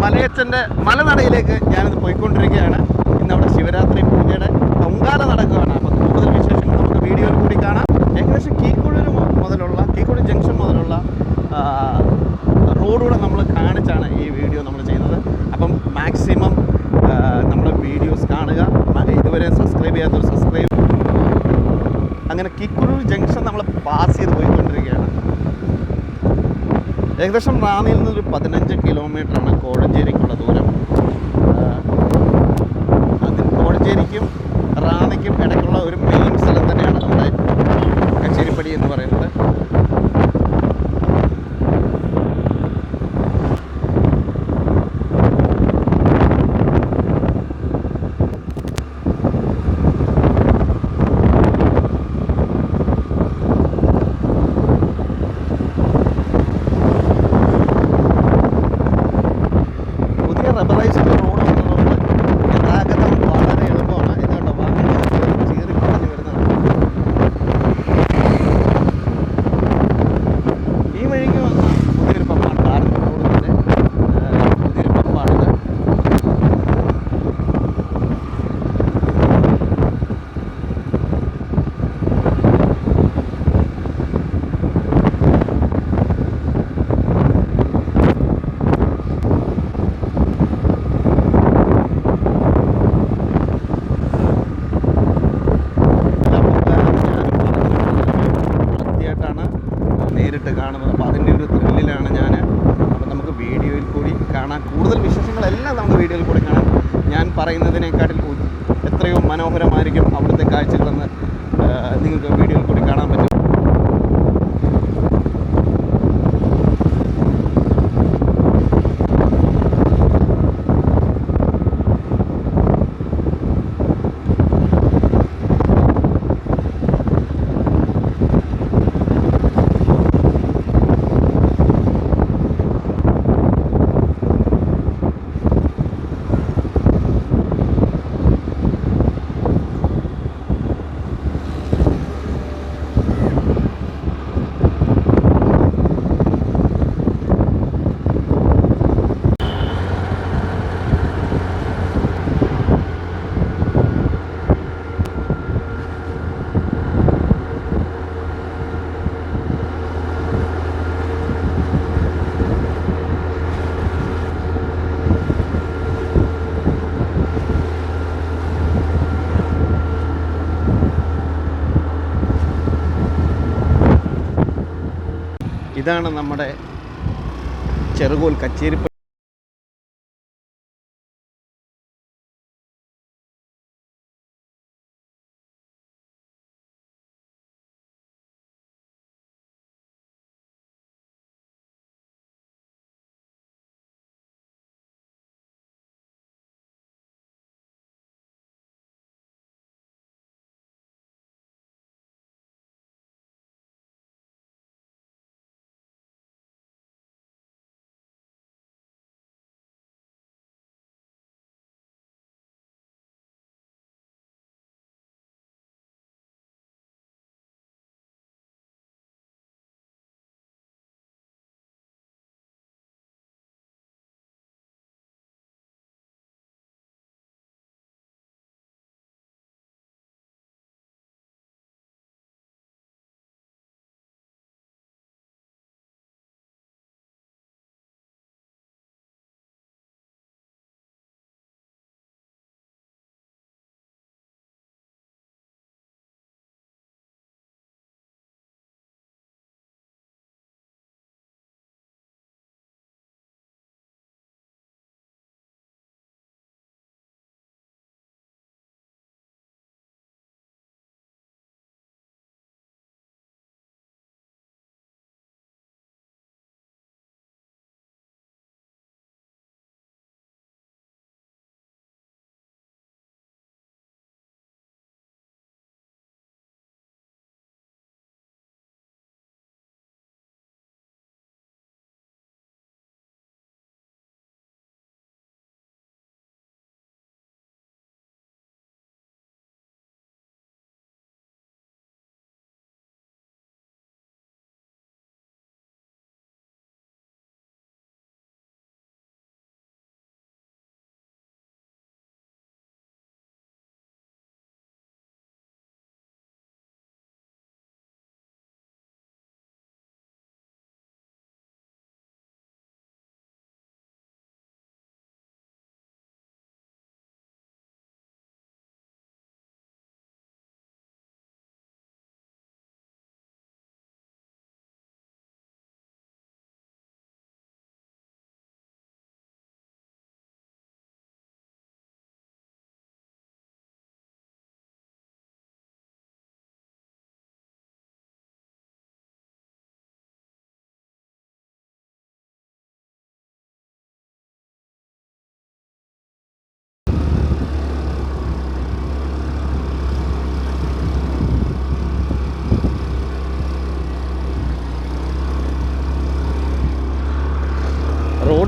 മലയച്ചൻ്റെ മലനടയിലേക്ക് ഞാനിത് പോയിക്കൊണ്ടിരിക്കുകയാണ്. ഇന്നവിടെ ശിവരാത്രി പൂജയുടെ പൊങ്കാല നടക്കുകയാണ്. അപ്പോൾ കൂടുതൽ വിശേഷങ്ങൾ നമുക്ക് വീഡിയോയിൽ കൂടി കാണാം. ഏകദേശം കീഴ്ക്കുഴി ജംഗ്ഷൻ മുതലുള്ള റോഡൂടെ നമ്മൾ കാണിച്ചാണ് ഈ വീഡിയോ നമ്മൾ ചെയ്യുന്നത്. അപ്പം മാക്സിമം നമ്മുടെ വീഡിയോസ് കാണുക. ഇതുവരെ സബ്സ്ക്രൈബ് ചെയ്യാത്തൊരു സബ്സ്ക്രൈബ്. അങ്ങനെ കീഴ്ക്കുഴി ജംഗ്ഷൻ നമ്മൾ പാസ് ചെയ്ത് പോയിക്കൊണ്ടിരിക്കുകയാണ്. ഏകദേശം റാന്നിയിൽ നിന്നൊരു 15 കിലോമീറ്ററാണ് കോഴഞ്ചേരിക്കുള്ള ദൂരം. കോഴഞ്ചേരിക്കും റാന്നിക്കും ഇടയ്ക്കുള്ള ഒരു മെയിൻ സ്ഥലം തന്നെയാണ് നമ്മുടെ കച്ചേരിപ്പടി എന്ന് പറയുന്നത്. റബ്ബറൈസ്ഡ് റോഡ് വന്നതുകൊണ്ട് ഗതാഗതം വളരെ എളുപ്പമാണ്. ഇതുകൊണ്ട് വാഹനങ്ങൾ ചീറിക്കളഞ്ഞ് വരുന്നതാണ്. ഈ വഴിക്ക് വന്ന പുതിയൊരു പമ്പാണ്, ടാറിൻ്റെ റോഡിൻ്റെ പുതിയൊരു പമ്പാണിത്. നേരിട്ട് കാണുന്നത്. അപ്പോൾ അതിൻ്റെ ഒരു ത്രില്ലിലാണ് ഞാൻ. അപ്പോൾ നമുക്ക് വീഡിയോയിൽ കൂടി കാണാൻ, കൂടുതൽ വിശേഷങ്ങളെല്ലാം നമുക്ക് വീഡിയോയിൽ കൂടി കാണാം. ഞാൻ പറയുന്നതിനേക്കാട്ടിൽ എത്രയോ മനോഹരമായിരിക്കും അവിടുത്തെ കാഴ്ചകളെന്ന് നിങ്ങൾക്ക് വീഡിയോയിൽ കൂടി കാണാൻ പറ്റും. ഇതാണ് നമ്മുടെ ചെറുകോൽ കച്ചേരി.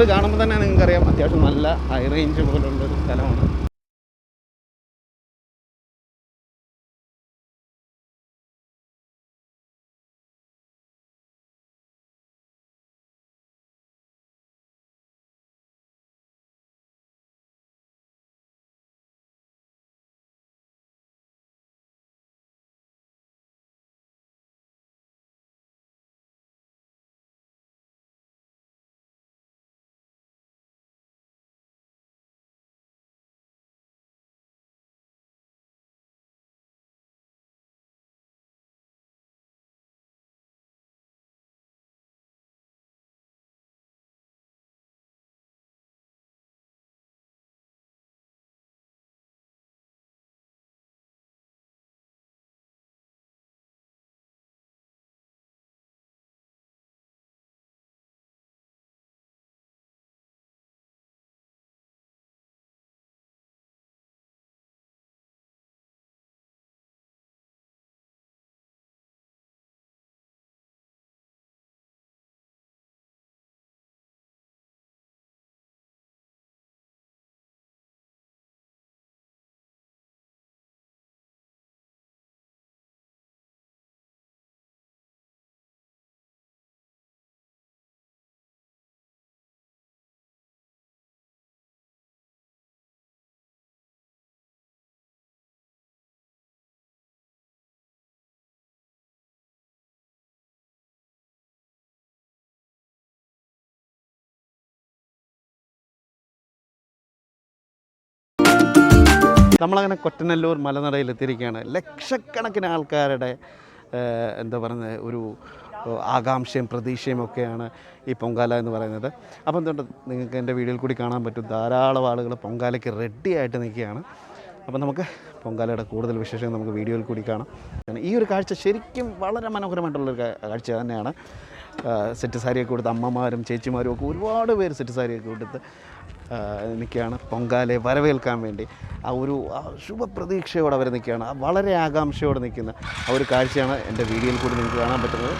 റോഡ് കാണുമ്പോൾ തന്നെ നിങ്ങൾക്കറിയാം അത്യാവശ്യം നല്ല ഹൈ റേഞ്ച് പോലുള്ളൊരു സ്ഥലമാണ്. നമ്മളങ്ങനെ കൊറ്റനല്ലൂർ മലനടയിൽ എത്തിയിരിക്കുകയാണ്. ലക്ഷക്കണക്കിന് ആൾക്കാരുടെ എന്താ പറയുന്നത് ഒരു ആകാംക്ഷയും പ്രതീക്ഷയും ഒക്കെയാണ് ഈ പൊങ്കാല എന്ന് പറയുന്നത്. അപ്പോൾ എന്തുകൊണ്ട് നിങ്ങൾക്ക് എൻ്റെ വീഡിയോയിൽ കൂടി കാണാൻ പറ്റും, ധാരാളം ആളുകൾ പൊങ്കാലയ്ക്ക് റെഡി ആയിട്ട് നിൽക്കുകയാണ്. അപ്പോൾ നമുക്ക് പൊങ്കാലയുടെ കൂടുതൽ വിശേഷങ്ങൾ നമുക്ക് വീഡിയോയിൽ കൂടി കാണാം. ഈ ഒരു കാഴ്ച ശരിക്കും വളരെ മനോഹരമായിട്ടുള്ളൊരു കാഴ്ച തന്നെയാണ്. സെറ്റ് സാരിയൊക്കെ കൊടുത്ത് അമ്മമാരും ചേച്ചിമാരും ഒക്കെ ഒരുപാട് പേര് സെറ്റ് സാരിയൊക്കെ കൊടുത്ത് നിൽക്കുകയാണ് പൊങ്കാലയെ വരവേൽക്കാൻ വേണ്ടി. ആ ഒരു ശുഭപ്രതീക്ഷയോടെ അവർ നിൽക്കുകയാണ്. വളരെ ആകാംക്ഷയോടെ നിൽക്കുന്ന ആ ഒരു കാഴ്ചയാണ് എൻ്റെ വീഡിയോയിൽ കൂടി നിങ്ങൾക്ക് കാണാൻ പറ്റുന്നത്.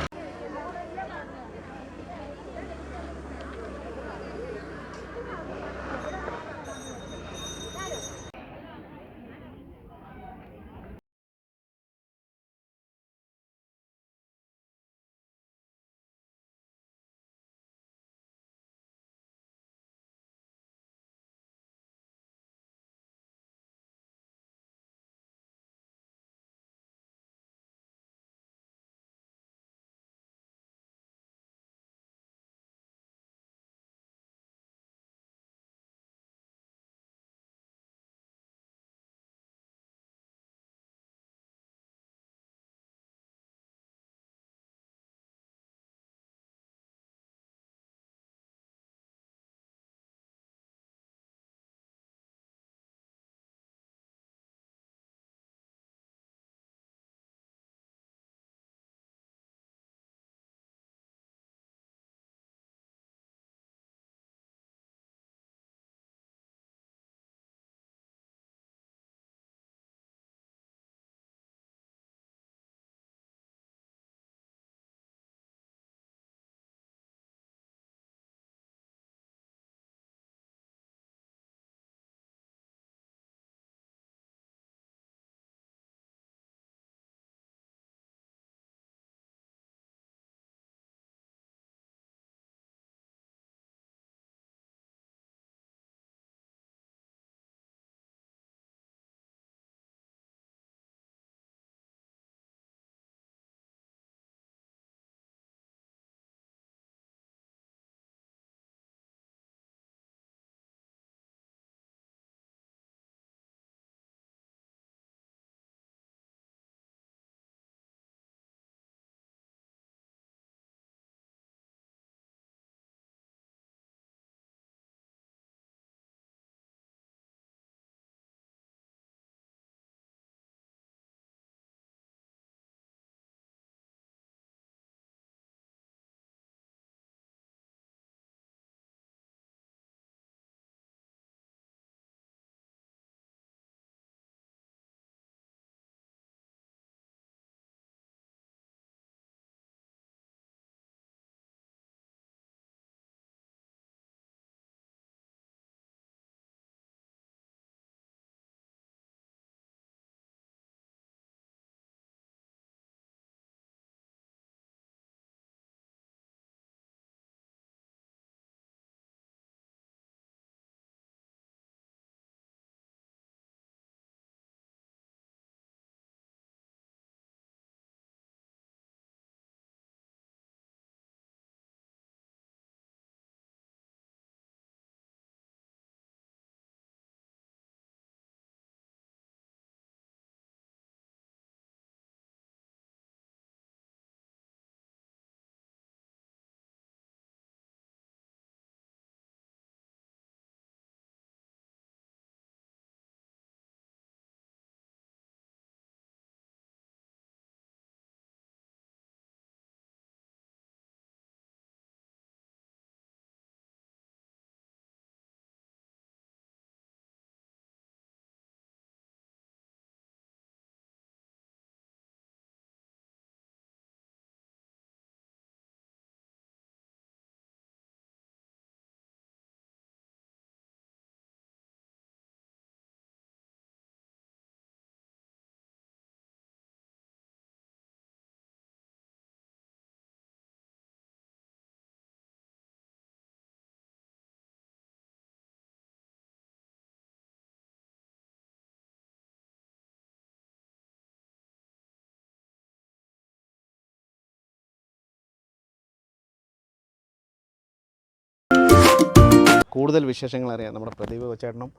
കൂടുതൽ വിശേഷങ്ങൾ അറിയാം. നമ്മുടെ പ്രദീപ് ചേട്ടനും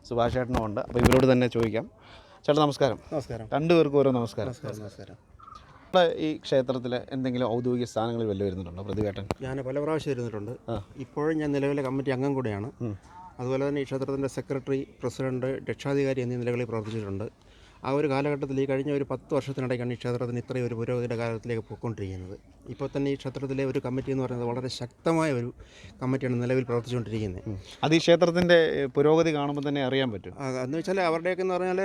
സുഭാഷ് ചേട്ടനും ഉണ്ട്. അപ്പോൾ ഇവരോട് തന്നെ ചോദിക്കാം. ചേട്ടാ നമസ്കാരം. നമസ്കാരം. രണ്ടുപേർക്കും ഓരോ നമസ്കാരം. നമസ്കാരം. നമ്മുടെ ഈ ക്ഷേത്രത്തിൽ എന്തെങ്കിലും ഔദ്യോഗിക സ്ഥാനങ്ങളിൽ വല്ല വരുന്നുണ്ടോ പ്രതിവേട്ടൻ? ഞാൻ പല പ്രാവശ്യം ഇരുന്നിട്ടുണ്ട്. ഇപ്പോഴും ഞാൻ നിലവിലെ കമ്മിറ്റി അംഗം കൂടെയാണ്. അതുപോലെ തന്നെ ഈ ക്ഷേത്രത്തിൻ്റെ സെക്രട്ടറി, പ്രസിഡന്റ്, രക്ഷാധികാരി എന്നീ നിലകളിൽ പ്രവർത്തിച്ചിട്ടുണ്ട്. ആ ഒരു കാലഘട്ടത്തിൽ ഈ കഴിഞ്ഞ ഒരു 10 വർഷത്തിനിടയ്ക്കാണ് ഈ ക്ഷേത്രത്തിന് ഇത്രയും ഒരു പുരോഗതിയുടെ കാലത്തിലേക്ക് പോയിക്കൊണ്ടിരിക്കുന്നത്. ഇപ്പോൾ തന്നെ ഈ ക്ഷേത്രത്തിലെ ഒരു കമ്മിറ്റി എന്ന് പറയുന്നത് വളരെ ശക്തമായ ഒരു കമ്മിറ്റിയാണ് നിലവിൽ പ്രവർത്തിച്ചുകൊണ്ടിരിക്കുന്നത്. അത് ഈ ക്ഷേത്രത്തിൻ്റെ പുരോഗതി കാണുമ്പോൾ തന്നെ അറിയാൻ പറ്റും. എന്ന് വെച്ചാൽ അവരുടെയൊക്കെ എന്ന് പറഞ്ഞാൽ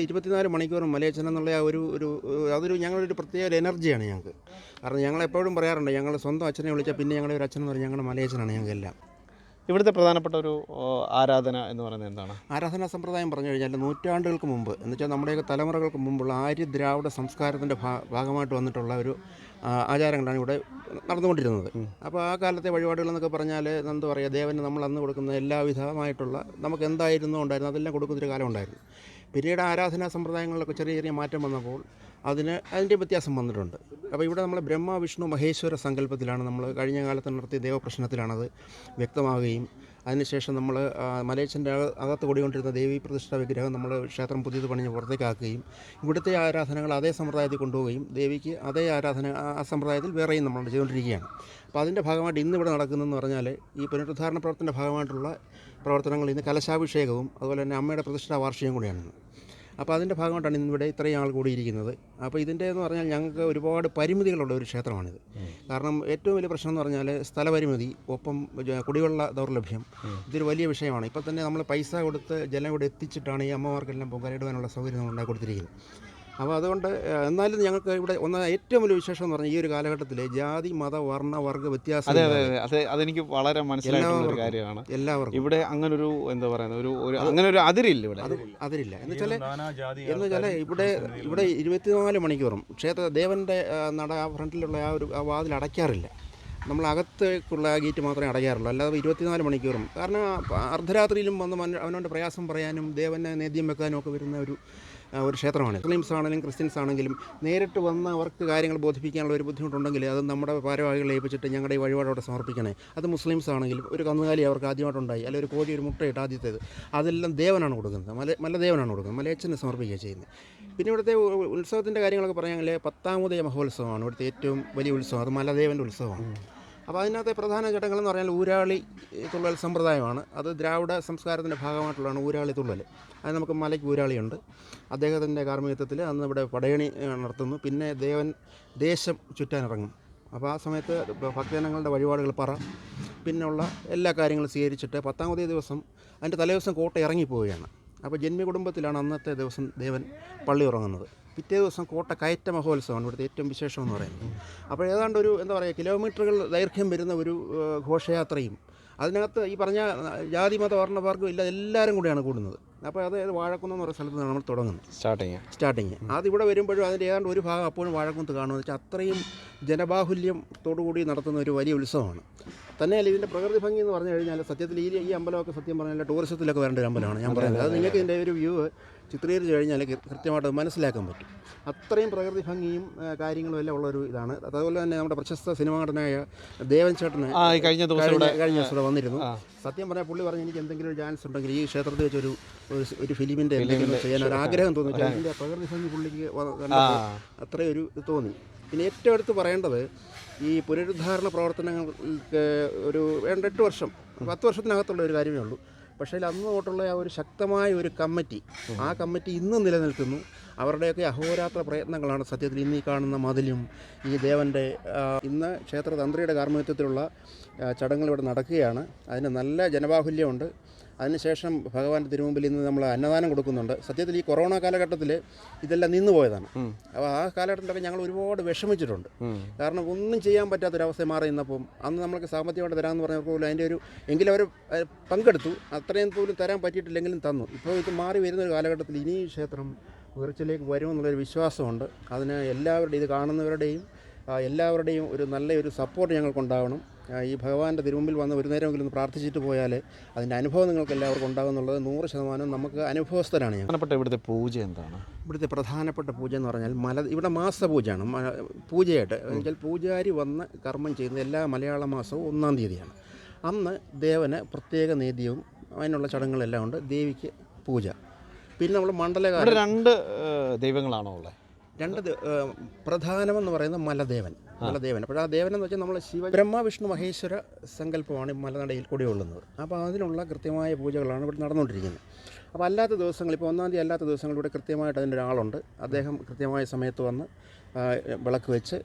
24 മണിക്കൂറും മലയച്ചൻ എന്നുള്ള ആ അതൊരു ഞങ്ങളൊരു പ്രത്യേക എനർജിയാണ് ഞങ്ങൾക്ക്. കാരണം ഞങ്ങളെപ്പോഴും പറയാറുണ്ട്, ഞങ്ങൾ സ്വന്തം അച്ഛനെ വിളിച്ചാൽ പിന്നെ ഞങ്ങളുടെ ഒരു അച്ഛൻ എന്ന് പറഞ്ഞാൽ ഞങ്ങളുടെ മലയച്ചനാണ് ഞങ്ങൾക്കെല്ലാം. ഇവിടുത്തെ പ്രധാനപ്പെട്ട ഒരു ആരാധന എന്ന് പറയുന്നത് എന്താണ്? ആരാധനാ സമ്പ്രദായം പറഞ്ഞു കഴിഞ്ഞാൽ നൂറ്റാണ്ടുകൾക്ക് മുമ്പ് എന്ന് വെച്ചാൽ നമ്മുടെയൊക്കെ തലമുറകൾക്ക് മുമ്പുള്ള ആര്യ ദ്രാവിഡ സംസ്കാരത്തിൻ്റെ ഭാഗമായിട്ട് വന്നിട്ടുള്ള ഒരു ആചാരങ്ങളാണ് ഇവിടെ നടന്നുകൊണ്ടിരുന്നത്. അപ്പോൾ ആ കാലത്തെ വഴിപാടുകളെന്നൊക്കെ പറഞ്ഞാൽ എന്താ പറയുക, ദേവന് നമ്മൾ അന്ന് കൊടുക്കുന്ന എല്ലാവിധമായിട്ടുള്ള നമുക്ക് എന്തായിരുന്നു ഉണ്ടായിരുന്നു അതെല്ലാം കൊടുക്കുന്നൊരു കാലം ഉണ്ടായിരുന്നു. പിന്നീട് ആരാധനാ സമ്പ്രദായങ്ങളിലൊക്കെ ചെറിയ ചെറിയ മാറ്റം വന്നപ്പോൾ അതിൻ്റെ വ്യത്യാസം വന്നിട്ടുണ്ട്. അപ്പോൾ ഇവിടെ നമ്മൾ ബ്രഹ്മ വിഷ്ണു മഹേശ്വര സങ്കല്പത്തിലാണ് നമ്മൾ കഴിഞ്ഞ കാലത്ത് നടത്തിയ ദേവപ്രശ്നത്തിലാണത് വ്യക്തമാവുകയും അതിനുശേഷം നമ്മൾ മലയച്ചൻ്റെ അകത്ത് കൂടിക്കൊണ്ടിരുന്ന ദേവീ പ്രതിഷ്ഠാ വിഗ്രഹം നമ്മൾ ക്ഷേത്രം പുതിയത് പണിഞ്ഞ് പുറത്തേക്കാക്കുകയും ഇവിടുത്തെ ആരാധനകൾ അതേ സമ്പ്രദായത്തിൽ കൊണ്ടുപോവുകയും ദേവിക്ക് അതേ ആരാധന ആ സമ്പ്രദായത്തിൽ വേറെയും നമ്മൾ ചെയ്തുകൊണ്ടിരിക്കുകയാണ്. അപ്പോൾ അതിൻ്റെ ഭാഗമായിട്ട് ഇന്നിവിടെ നടക്കുന്നതെന്ന് പറഞ്ഞാൽ ഈ പുനരുദ്ധാരണ പ്രവർത്തനത്തിൻ്റെ ഭാഗമായിട്ടുള്ള പ്രവർത്തനങ്ങൾ ഇന്ന് കലശാഭിഷേകവും അതുപോലെ തന്നെ അമ്മയുടെ പ്രതിഷ്ഠാ വാർഷികം കൂടിയാണ്. അപ്പോൾ അതിൻ്റെ ഭാഗമായിട്ടാണ് ഇന്നിവിടെ ഇത്രയും ആൾ കൂടിയിരിക്കുന്നത്. അപ്പോൾ ഇതിൻ്റെ എന്ന് പറഞ്ഞാൽ ഞങ്ങൾക്ക് ഒരുപാട് പരിമിതികളുള്ള ഒരു ക്ഷേത്രമാണിത്. കാരണം ഏറ്റവും വലിയ പ്രശ്നം എന്ന് പറഞ്ഞാൽ സ്ഥലപരിമിതി, ഒപ്പം കുടിവെള്ള ദൗർലഭ്യം, ഇതൊരു വലിയ വിഷയമാണ്. ഇപ്പോൾ തന്നെ നമ്മൾ പൈസ കൊടുത്ത് ജലം ഇവിടെ എത്തിച്ചിട്ടാണ് ഈ അമ്മമാർക്കെല്ലാം പൊങ്കാലയിടുവാനുള്ള സൗകര്യം നമ്മൾ ഉണ്ടാക്കി കൊടുത്തിരിക്കുന്നത്. അപ്പോൾ അതുകൊണ്ട് എന്നാലും ഞങ്ങൾക്ക് ഇവിടെ ഏറ്റവും വലിയ വിശേഷം എന്ന് പറഞ്ഞാൽ ഈ ഒരു കാലഘട്ടത്തിൽ ജാതി മത വർണ്ണ വർഗ്ഗ വ്യത്യാസം അതെനിക്ക് വളരെ മനസ്സിലായിട്ടുള്ള കാര്യമാണ്. എല്ലാവർക്കും ഇവിടെ അങ്ങനൊരു എന്താ പറയുന്നത് അങ്ങനെ ഒരു അതിരില്ല ഇവിടെ. അതിരില്ല എന്ന് വെച്ചാൽ ഇവിടെ 24 മണിക്കൂറും ക്ഷേത്ര ദേവൻ്റെ നട ഫ്രണ്ടിലുള്ള ആ വാതിൽ അടയ്ക്കാറില്ല. നമ്മൾ അകത്തേക്കുള്ള ഗേറ്റ് മാത്രമേ അടയ്ക്കാറുള്ളൂ, അല്ലാതെ 24 മണിക്കൂറും. കാരണം അർദ്ധരാത്രിയിലും വന്ന് അവനവൻ്റെ പ്രയാസം പറയാനും ദേവനെ നേദ്യം വെക്കാനും ഒക്കെ വരുന്ന ഒരു ക്ഷേത്രമാണ്. മുസ്ലിംസ് ആണെങ്കിലും ക്രിസ്ത്യൻസ് ആണെങ്കിലും നേരിട്ട് വന്ന് അവർക്ക് കാര്യങ്ങൾ ബോധിപ്പിക്കാനുള്ള ഒരു ബുദ്ധിമുട്ടുണ്ടെങ്കിൽ അത് നമ്മുടെ ഭാരവാഹികളെ ഏൽപ്പിച്ചിട്ട് ഞങ്ങളുടെ ഈ വഴിപാടോടെ സമർപ്പിക്കണേ. അത് മുസ്ലിംസ് ആണെങ്കിലും ഒരു കന്നുകാലി അവർക്ക് ആദ്യമായിട്ടുണ്ടായി, അല്ലെങ്കിൽ ഒരു കോഴി ഒരു മുട്ടയിട്ട് ആദ്യത്തേത് അതെല്ലാം ദേവനാണ് കൊടുക്കുന്നത്, മലദേവനാണ് കൊടുക്കുന്നത്, മലയച്ചനെ സമർപ്പിക്കുക ചെയ്യുന്നത്. പിന്നെ ഇവിടുത്തെ ഉത്സവത്തിൻ്റെ കാര്യങ്ങളൊക്കെ പറയുകയാണെങ്കിൽ 10ാമത് മഹോത്സവമാണ് ഇവിടുത്തെ ഏറ്റവും വലിയ ഉത്സവം. അത് മലദേവൻ്റെ ഉത്സവമാണ്. അപ്പോൾ അതിനകത്തെ പ്രധാന ചടങ്ങുകളെന്ന് പറഞ്ഞാൽ ഊരാളി തുള്ളൽ സമ്പ്രദായമാണ്. അത് ദ്രാവിഡ സംസ്കാരത്തിൻ്റെ ഭാഗമായിട്ടുള്ളതാണ് ഊരാളി തുള്ളൽ. അത് നമുക്ക് മലയ്ക്ക് ഊരാളിയുണ്ട്, അദ്ദേഹത്തിൻ്റെ കാർമ്മികത്വത്തിൽ അന്ന് ഇവിടെ പടയണി നടത്തുന്നു. പിന്നെ ദേവൻ ദേശം ചുറ്റാനിറങ്ങും. അപ്പോൾ ആ സമയത്ത് ഭക്തജനങ്ങളുടെ വഴിപാടുകൾ പിന്നെയുള്ള എല്ലാ കാര്യങ്ങളും സ്വീകരിച്ചിട്ട് 10ാമത്തെ ദിവസം അതിൻ്റെ തലേദിവസം കോട്ട ഇറങ്ങിപ്പോവുകയാണ്. അപ്പോൾ ജന്മകുടുംബത്തിലാണ് അന്നത്തെ ദിവസം ദേവൻ പള്ളി ഉറങ്ങുന്നത്. പിറ്റേ ദിവസം കോട്ട കയറ്റ മഹോത്സവമാണ് ഇവിടുത്തെ ഏറ്റവും വിശേഷം എന്ന് പറയുന്നത്. അപ്പോൾ ഏതാണ്ട് ഒരു എന്താ പറയുക കിലോമീറ്ററുകൾ ദൈർഘ്യം വരുന്ന ഒരു ഘോഷയാത്രയും അതിനകത്ത് ഈ പറഞ്ഞ ജാതി മത വർണ്ണവർഗ്ഗം ഇല്ല എല്ലാവരും കൂടെയാണ് കൂടുന്നത്. അപ്പോൾ അതായത് വാഴക്കുന്ന് എന്ന് പറയുന്ന സ്ഥലത്ത് നിന്നാണ് നമ്മൾ തുടങ്ങുന്നത് സ്റ്റാർട്ടിങ്. അതിവിടെ വരുമ്പോഴും അതിൻ്റെ ഏതാണ്ട് ഒരു ഭാഗം അപ്പോഴും വാഴക്കുന്ന് കാണുമെന്ന് വെച്ചാൽ അത്രയും ജനബാഹുല്യത്തോടുകൂടി നടത്തുന്ന ഒരു വലിയ ഉത്സവമാണ്. തന്നെയല്ല ഇതിൻ്റെ പ്രകൃതി ഭംഗി എന്ന് പറഞ്ഞു കഴിഞ്ഞാൽ സത്യത്തിൽ ഈ അമ്പലമൊക്കെ സത്യം പറഞ്ഞാൽ ടൂറിസത്തിലൊക്കെ വരേണ്ട ഒരു അമ്പലമാണ് ഞാൻ പറയുന്നത്. അത് നിങ്ങൾക്ക് ഇതിൻ്റെ ഒരു വ്യൂ ചിത്രീകരിച്ച് കഴിഞ്ഞാൽ കൃത്യമായിട്ട് മനസ്സിലാക്കാൻ പറ്റും. അത്രയും പ്രകൃതി ഭംഗിയും കാര്യങ്ങളും എല്ലാം ഉള്ളൊരു ഇതാണ്. അതുപോലെ തന്നെ നമ്മുടെ പ്രശസ്ത സിനിമാ നടനായ ദേവൻ ചേട്ടന് കഴിഞ്ഞ ദിവസം വന്നിരുന്നു. സത്യം പറഞ്ഞാൽ പുള്ളി പറഞ്ഞ് എനിക്ക് എന്തെങ്കിലും ഒരു ചാൻസ് ഉണ്ടെങ്കിൽ ഈ ക്ഷേത്രത്തിൽ വെച്ചൊരു ഒരു ഫിലിമിൻ്റെ എന്തെങ്കിലും ചെയ്യാൻ ഒരു ആഗ്രഹം തോന്നി. അതിൻ്റെ പ്രകൃതി ഭംഗി പുള്ളിക്ക് അത്രയൊരു ഇത് തോന്നി. പിന്നെ ഏറ്റവും അടുത്ത് പറയേണ്ടത് ഈ പുനരുദ്ധാരണ പ്രവർത്തനങ്ങൾക്ക് ഒരു 8 വർഷം 10 വർഷത്തിനകത്തുള്ള ഒരു കാര്യമേ ഉള്ളൂ. പക്ഷേ അന്ന് തൊട്ടുള്ള ആ ഒരു ശക്തമായ ഒരു കമ്മിറ്റി, ആ കമ്മിറ്റി ഇന്നും നിലനിൽക്കുന്നു. അവരുടെയൊക്കെ അഹോരാത്ര പ്രയത്നങ്ങളാണ് സത്യത്തിൽ ഇന്ന് ഈ കാണുന്ന മതിലും ഈ ദേവൻ്റെ ഇന്ന് ക്ഷേത്രതന്ത്രിയുടെ കാർമ്മികത്വത്തിലുള്ള ചടങ്ങുകൾ ഇവിടെ നടക്കുകയാണ്. അതിന് നല്ല ജനബാഹുല്യമുണ്ട്. അതിനുശേഷം ഭഗവാന്റെ തിരുമുമ്പിൽ ഇന്ന് നമ്മൾ അന്നദാനം കൊടുക്കുന്നുണ്ട്. സത്യത്തിൽ ഈ കൊറോണ കാലഘട്ടത്തിൽ ഇതെല്ലാം നിന്നു പോയതാണ്. അപ്പോൾ ആ കാലഘട്ടത്തിലൊക്കെ ഞങ്ങൾ ഒരുപാട് വിഷമിച്ചിട്ടുണ്ട്. കാരണം ഒന്നും ചെയ്യാൻ പറ്റാത്തൊരവസ്ഥ മാറി നിന്നപ്പം അന്ന് നമ്മൾക്ക് സാമ്പത്തികമായിട്ട് തരാമെന്ന് പറഞ്ഞപ്പോൾ പോലും അതിൻ്റെ എങ്കിലും അവർ പങ്കെടുത്തു. അത്രയും പോലും തരാൻ പറ്റിയിട്ടില്ലെങ്കിലും തന്നു. ഇപ്പോൾ ഇത് മാറി വരുന്നൊരു കാലഘട്ടത്തിൽ ഇനി ഈ ക്ഷേത്രം ഉയർച്ചയിലേക്ക് വരുമെന്നുള്ളൊരു വിശ്വാസമുണ്ട്. അതിന് ഇത് കാണുന്നവരുടെയും എല്ലാവരുടെയും ഒരു നല്ലൊരു സപ്പോർട്ട് ഞങ്ങൾക്കുണ്ടാവണം. ഈ ഭഗവാന്റെ തിരുമുമ്പിൽ വന്ന് ഒരു നേരമെങ്കിലും ഒന്ന് പ്രാർത്ഥിച്ചിട്ട് പോയാൽ അതിൻ്റെ അനുഭവം നിങ്ങൾക്ക് എല്ലാവർക്കും ഉണ്ടാകുമെന്നുള്ളത് 100% നമുക്ക് അനുഭവസ്ഥരാണ്. ഇവിടുത്തെ പൂജ എന്താണ്? ഇവിടുത്തെ പ്രധാനപ്പെട്ട പൂജ എന്ന് പറഞ്ഞാൽ ഇവിടെ മാസപൂജയാണ്. പൂജയായിട്ട് എന്നുവെച്ചാൽ പൂജാരി വന്ന് കർമ്മം ചെയ്യുന്ന എല്ലാ മലയാള മാസവും 1-ാം തീയതിയാണ്. അന്ന് ദേവന് പ്രത്യേക നേദ്യവും അതിനുള്ള ചടങ്ങുകളെല്ലാം ഉണ്ട്. ദേവിക്ക് പൂജ. പിന്നെ നമ്മൾ ഇവിടെ 2 ദൈവങ്ങളാണോ ഉള്ളത്? 2 പ്രധാനമെന്ന് പറയുന്ന മലദേവൻ. അപ്പോൾ ആ ദേവൻ എന്ന് വെച്ചാൽ നമ്മൾ ബ്രഹ്മ വിഷ്ണു മഹേശ്വര സങ്കല്പമാണ് മലനടയിൽ കൂടിയുള്ളത്. അപ്പോൾ അതിനുള്ള കൃത്യമായ പൂജകളാണ് ഇവിടെ നടന്നുകൊണ്ടിരിക്കുന്നത്. അപ്പോൾ അല്ലാത്ത ദിവസങ്ങൾ, ഇപ്പോൾ 1-ാം തീയതി അല്ലാത്ത ദിവസങ്ങളിൽ ഇവിടെ കൃത്യമായിട്ട് അതിൻ്റെ ഒരാളുണ്ട്. അദ്ദേഹം കൃത്യമായ സമയത്ത് വന്ന് വിളക്ക് വെച്ച്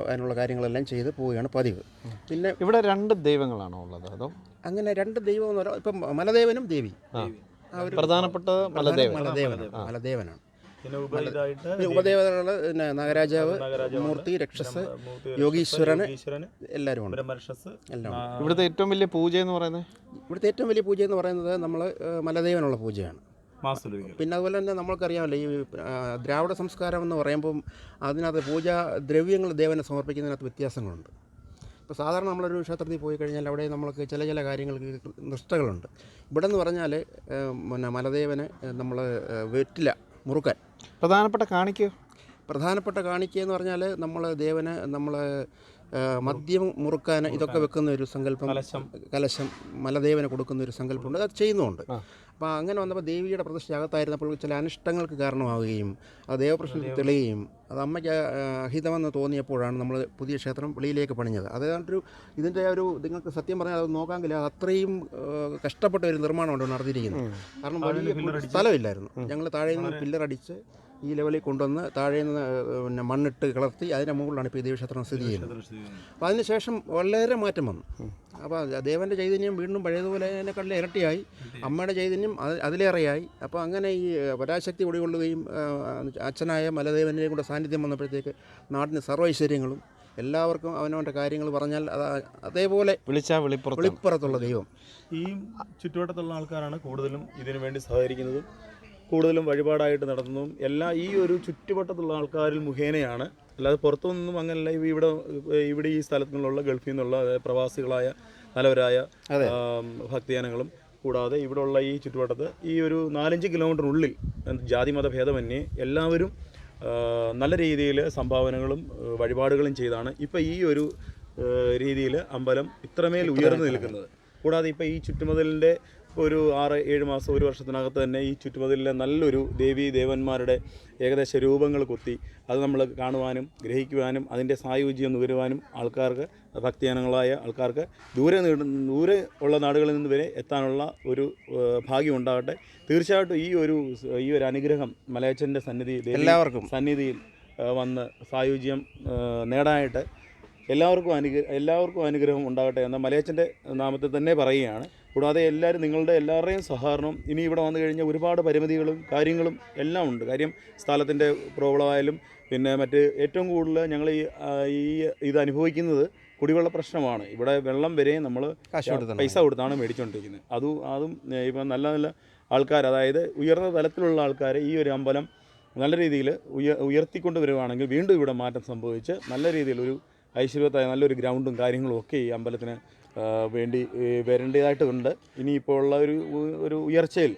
അതിനുള്ള കാര്യങ്ങളെല്ലാം ചെയ്ത് പോവുകയാണ് പതിവ്. പിന്നെ ഇവിടെ 2 ദൈവങ്ങളാണോ ഉള്ളത്? അതോ അങ്ങനെ 2 ദൈവം എന്ന് പറയുമ്പോൾ ഇപ്പം മലദേവനും ദേവി പ്രധാനപ്പെട്ട മലദേവനാണ്. ഉപദേവതകൾ നാഗരാജാവ്, മൂർത്തി, രക്ഷസ്, യോഗീശ്വരന് എല്ലാവരും ഉണ്ട്. എല്ലാം. ഇവിടുത്തെ ഏറ്റവും വലിയ പൂജ എന്ന് പറയുന്നത് നമ്മൾ മലദേവനുള്ള പൂജയാണ്. പിന്നെ അതുപോലെ തന്നെ നമ്മൾക്കറിയാമല്ലോ ഈ ദ്രാവിഡ സംസ്കാരം എന്ന് പറയുമ്പം അതിനകത്ത് പൂജാ ദ്രവ്യങ്ങൾ ദേവനെ സമർപ്പിക്കുന്നതിനകത്ത് വ്യത്യാസങ്ങളുണ്ട്. ഇപ്പോൾ സാധാരണ നമ്മളൊരു ക്ഷേത്രത്തിൽ പോയി കഴിഞ്ഞാൽ അവിടെ നമ്മൾക്ക് ചില കാര്യങ്ങൾക്ക് നിഷ്ഠകളുണ്ട്. ഇവിടെ എന്ന് പറഞ്ഞാൽ പിന്നെ മലദേവന് നമ്മൾ വെറ്റില മുറുക്കാൻ പ്രധാനപ്പെട്ട കാണിക്ക എന്ന് പറഞ്ഞാൽ നമ്മൾ ദേവന് നമ്മൾ മദ്യം മുറുക്കാൻ ഇതൊക്കെ വെക്കുന്ന ഒരു സങ്കല്പം, കലശം മലദേവന് കൊടുക്കുന്ന ഒരു സങ്കല്പമുണ്ട്. അത് ചെയ്യുന്നുമുണ്ട്. അപ്പോൾ അങ്ങനെ വന്നപ്പോൾ ദേവിയുടെ പ്രതിഷ്ഠ അകത്തായിരുന്നപ്പോൾ ചില അനിഷ്ടങ്ങൾക്ക് കാരണമാവുകയും അത് ദേവപ്രശ്നത്തിൽ തെളിയുകയും അത് അമ്മയ്ക്ക് അഹിതമെന്ന് തോന്നിയപ്പോഴാണ് നമ്മൾ പുതിയ ക്ഷേത്രം വെളിയിലേക്ക് പണിഞ്ഞത്. അതാണ്ടൊരു ഇതിൻ്റെ നിങ്ങൾക്ക് സത്യം പറഞ്ഞാൽ അത് നോക്കാമെങ്കിൽ അത്രയും കഷ്ടപ്പെട്ട ഒരു നിർമ്മാണമുണ്ട് നടത്തിയിരിക്കുന്നത്. കാരണം വലിയ സ്ഥലമില്ലായിരുന്നു. ഞങ്ങൾ താഴെ നിന്ന് പില്ലറടിച്ച് ഈ ലെവലിൽ കൊണ്ടുവന്ന് താഴെ നിന്ന് പിന്നെ മണ്ണിട്ട് കിളർത്തി അതിൻ്റെ മുകളിലാണ് ഇപ്പോൾ ഈ ദേവീക്ഷേത്രം സ്ഥിതി ചെയ്യുന്നത്. അപ്പോൾ അതിനുശേഷം വളരെ മാറ്റം വന്നു. അപ്പോൾ ദേവൻ്റെ ചൈതന്യം വീണ്ടും പഴയതുപോലെതിനെക്കാട്ടിലും ഇരട്ടിയായി, അമ്മയുടെ ചൈതന്യം അതിലേറെയായി. അപ്പോൾ അങ്ങനെ ഈ പരാശക്തി ഒടികൊള്ളുകയും അച്ഛനായ മലദേവൻ്റെ കൂടെ സാന്നിധ്യം വന്നപ്പോഴത്തേക്ക് നാടിന് സർവ്വൈശ്വര്യങ്ങളും എല്ലാവർക്കും അവനവൻ്റെ കാര്യങ്ങൾ പറഞ്ഞാൽ അതേപോലെ വെളിപ്പുറത്തുള്ള ദൈവം. ഈ ചുറ്റുവട്ടത്തുള്ള ആൾക്കാരാണ് കൂടുതലും ഇതിനു വേണ്ടി സഹകരിക്കുന്നതും കൂടുതലും വഴിപാടായിട്ട് നടത്തുന്നതും എല്ലാം ഈ ഒരു ചുറ്റുവട്ടത്തുള്ള ആൾക്കാരിൽ മുഖേനയാണ്. അല്ലാതെ പുറത്തുനിന്നും അങ്ങനെയല്ല. ഇവിടെ ഈ സ്ഥലത്തുനിന്നുള്ള ഗൾഫിൽ നിന്നുള്ള പ്രവാസികളായ നല്ലവരായ ഭക്തജനങ്ങളും കൂടാതെ ഇവിടെയുള്ള ഈ ചുറ്റുവട്ടത്ത് ഈ ഒരു 4-5 കിലോമീറ്ററിനുള്ളിൽ ജാതിമത ഭേദമന്യേ എല്ലാവരും നല്ല രീതിയിൽ സംഭാവനകളും വഴിപാടുകളും ചെയ്താണ് ഇപ്പോൾ ഈ ഒരു രീതിയിൽ അമ്പലം ഇത്രമേൽ ഉയർന്നു നിൽക്കുന്നത്. കൂടാതെ ഇപ്പോൾ ഈ ചുറ്റുമതിലിൻ്റെ ഒരു 6-7 മാസം 1 വർഷത്തിനകത്ത് തന്നെ ഈ ചുറ്റുമതിലിലെ നല്ലൊരു ദേവന്മാരുടെ ഏകദേശ രൂപങ്ങൾ കൊത്തി അത് നമ്മൾ കാണുവാനും ഗ്രഹിക്കുവാനും അതിൻ്റെ സായുജ്യം നുകരുവാനും ആൾക്കാർക്ക്, ഭക്തജനങ്ങളായ ആൾക്കാർക്ക് ദൂരെ ഉള്ള നാടുകളിൽ നിന്ന് വരെ എത്താനുള്ള ഒരു ഭാഗ്യം ഉണ്ടാകട്ടെ. തീർച്ചയായിട്ടും ഈ ഒരു അനുഗ്രഹം മലയച്ചൻ്റെ സന്നിധിയിൽ വന്ന് സായുജ്യം നേടാനായിട്ട് എല്ലാവർക്കും അനുഗ്രഹം ഉണ്ടാകട്ടെ എന്ന മലയച്ചൻ്റെ നാമത്തിൽ തന്നെ പറയുകയാണ്. കൂടാതെ നിങ്ങളുടെ എല്ലാവരുടെയും സഹകരണം ഇനി ഇവിടെ വന്നു കഴിഞ്ഞാൽ ഒരുപാട് പരിമിതികളും കാര്യങ്ങളും എല്ലാം ഉണ്ട്. കാര്യം സ്ഥലത്തിൻ്റെ പ്രോബ്ലമായാലും പിന്നെ മറ്റ് ഏറ്റവും കൂടുതൽ ഞങ്ങൾ ഇത് അനുഭവിക്കുന്നത് കുടിവെള്ള പ്രശ്നമാണ്. ഇവിടെ വെള്ളം വരെ നമ്മൾ പൈസ കൊടുത്താണ് മേടിച്ചുകൊണ്ടിരിക്കുന്നത്. അതും ഇപ്പം നല്ല ആൾക്കാർ, അതായത് ഉയർന്ന തലത്തിലുള്ള ആൾക്കാരെ ഈ ഒരു അമ്പലം നല്ല രീതിയിൽ ഉയർത്തിക്കൊണ്ട് വരുവാണെങ്കിൽ വീണ്ടും ഇവിടെ മാറ്റം സംഭവിച്ച് നല്ല രീതിയിലൊരു ഐശ്വര്യത്തായ നല്ലൊരു ഗ്രൗണ്ടും കാര്യങ്ങളും ഒക്കെ ഈ അമ്പലത്തിന് വേണ്ടി വരേണ്ടതായിട്ടുണ്ട് ഇനിയിപ്പോൾ ഉള്ള ഒരു ഉയർച്ചയിൽ.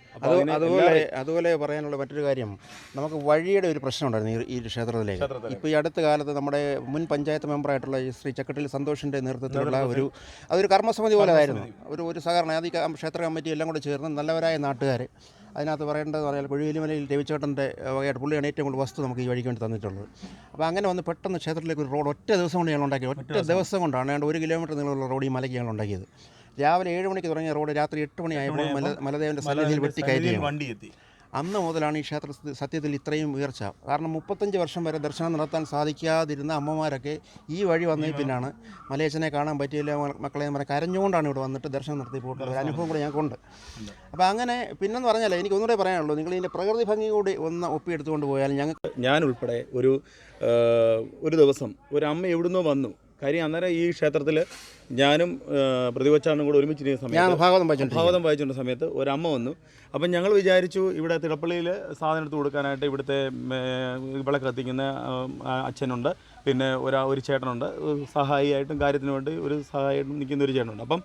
അതുപോലെ പറയാനുള്ള മറ്റൊരു കാര്യം, നമുക്ക് വഴിയുടെ ഒരു പ്രശ്നം ഉണ്ടായിരുന്നു ഈ ക്ഷേത്രത്തിലേക്ക്. ഇപ്പോൾ ഈ അടുത്ത കാലത്ത് നമ്മുടെ മുൻ പഞ്ചായത്ത് മെമ്പറായിട്ടുള്ള ഈ ശ്രീ ചക്കട്ടിൽ സന്തോഷിൻ്റെ നേതൃത്വത്തിലുള്ള അതൊരു കർമ്മസമിതി പോലെ ആയിരുന്നു. ഒരു സഹകരണം. അത് ഈ ക്ഷേത്ര കമ്മിറ്റി എല്ലാം കൂടെ ചേർന്ന് നല്ലവരായ നാട്ടുകാർ അതിനകത്ത് പറയേണ്ടതെന്ന് പറഞ്ഞാൽ കുഴിവേലിമലയിൽ രവിച്ചേട്ടൻ്റെ വകയായിട്ട് പുള്ളിയാണ് ഏറ്റവും കൂടുതൽ വസ്തു നമുക്ക് ഈ വഴിക്ക് വേണ്ടി തന്നിട്ടുള്ളത്. അപ്പോൾ അങ്ങനെ വന്ന് പെട്ടെന്ന് ക്ഷേത്രത്തിലേക്ക് ഒരു റോഡ് ഒറ്റ ദിവസം കൊണ്ട് ഞങ്ങൾ ഉണ്ടാക്കിയത്. ഒറ്റ ദിവസം കൊണ്ടാണ് 1 കിലോമീറ്റർ നീളമുള്ള റോഡ് ഈ മലയ്ക്ക് ഞങ്ങൾ ഉണ്ടാക്കിയത്. രാവിലെ 7 മണിക്ക് തുടങ്ങിയ റോഡ് രാത്രി 8 മണിയായപ്പോൾ മലദേവൻ്റെ സന്നിധിയിൽ വെട്ടിക്കയറ്റി. അന്ന് മുതലാണ് ഈ ക്ഷേത്ര സത്യത്തിൽ ഇത്രയും ഉയർച്ച. കാരണം 35 വർഷം വരെ ദർശനം നടത്താൻ സാധിക്കാതിരുന്ന അമ്മമാരൊക്കെ ഈ വഴി വന്നതിൽ പിന്നാണ് മലയച്ചനെ കാണാൻ പറ്റിയില്ല മക്കളെ കരഞ്ഞുകൊണ്ടാണ് ഇവിടെ വന്നിട്ട് ദർശനം നടത്തി പോയിട്ടുള്ള ഒരു അനുഭവം കൂടെ ഞങ്ങൾക്കുണ്ട്. അപ്പോൾ അങ്ങനെ പിന്നെന്ന് പറഞ്ഞാൽ എനിക്ക് ഒന്നുകൂടെ പറയാനുള്ളൂ, നിങ്ങൾ ഇതിൻ്റെ പ്രകൃതി ഭംഗി കൂടി ഒന്ന് ഒപ്പിയെടുത്തുകൊണ്ട് പോയാൽ ഞാൻ ഉൾപ്പെടെ ഒരു ദിവസം ഒരു അമ്മ എവിടുന്നോ വന്നു. കാര്യം അന്നേരം ഈ ക്ഷേത്രത്തിൽ ഞാനും പ്രതിവച്ചാണും കൂടെ ഒരുമിച്ചിരുന്ന സമയത്ത് ഭാഗവതം വായിച്ചുകൊണ്ട സമയത്ത് ഒരമ്മ വന്നു. അപ്പം ഞങ്ങൾ വിചാരിച്ചു ഇവിടെ തിടപ്പള്ളിയിൽ സാധനം എടുത്ത് കൊടുക്കാനായിട്ട് ഇവിടുത്തെ വിളക്ക് കത്തിക്കുന്ന അച്ഛനുണ്ട്, പിന്നെ ഒരു ചേട്ടനുണ്ട്, സഹായിയായിട്ടും കാര്യത്തിന് വേണ്ടി ഒരു സഹായിയായിട്ടും നിൽക്കുന്ന ഒരു ചേട്ടനുണ്ട്. അപ്പം